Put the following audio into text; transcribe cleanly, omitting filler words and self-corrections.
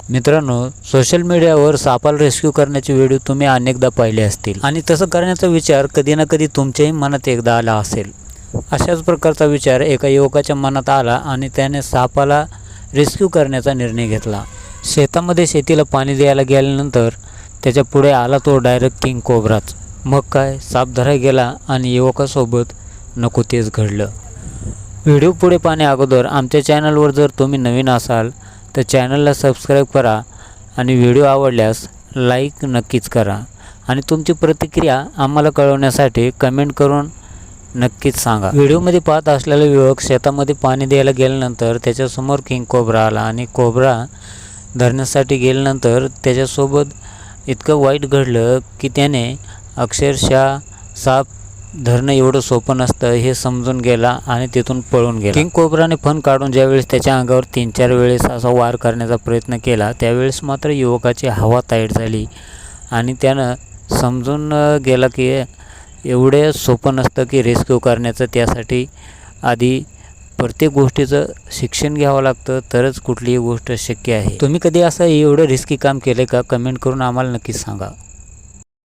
मित्रांनो, सोशल मीडियावर सापाला रेस्क्यू करण्याचे व्हिडिओ तुम्ही अनेकदा पाहिले असतील आणि तसं करण्याचा विचार कधी ना कधी तुमच्याही मनात एकदा आला असेल। अशाच प्रकारचा विचार एका युवकाच्या मनात आला आणि त्याने सापाला रेस्क्यू करण्याचा निर्णय घेतला। शेतामध्ये शेतीला पाणी द्यायला गेल्यानंतर त्याच्या पुढे आला तो डायरेक्ट किंग कोब्राच। मग काय, साप धरायला गेला आणि युवकासोबत नको तेच घडलं। व्हिडिओ पुढे पाहण्या अगोदर आमच्या चॅनलवर जर तुम्ही नवीन असाल तर चॅनलला सबस्क्राईब करा आणि व्हिडिओ आवडल्यास लाईक नक्कीच करा आणि तुमची प्रतिक्रिया आम्हाला कळवण्यासाठी कमेंट करून नक्कीच सांगा। व्हिडिओमध्ये पाहत असलेला युवक शेतामध्ये पाणी द्यायला गेल्यानंतर त्याच्यासमोर किंग कोब्रा आला आणि कोब्रा धरण्यासाठी गेल्यानंतर त्याच्यासोबत इतकं वाईट घडलं की त्याने अक्षरशः साप धरणं एवढं सोपं नसतं हे समजून गेला आणि तिथून पळून गेला। किंग कोब्राने फण काढून ज्यावेळेस त्याच्या अंगावर 3-4 वेळेस असा वार करण्याचा प्रयत्न केला त्यावेळेस मात्र युवकाची हवा टाईट झाली आणि त्यानं समजून गेला की एवढे सोपं नसतं की रेस्क्यू करण्याचं। त्यासाठी आधी प्रत्येक गोष्टीचं शिक्षण घ्यावं लागतं तरच कुठलीही गोष्ट शक्य आहे। तुम्ही कधी असं एवढं रिस्की काम केलं का? कमेंट करून आम्हाला नक्कीच सांगा।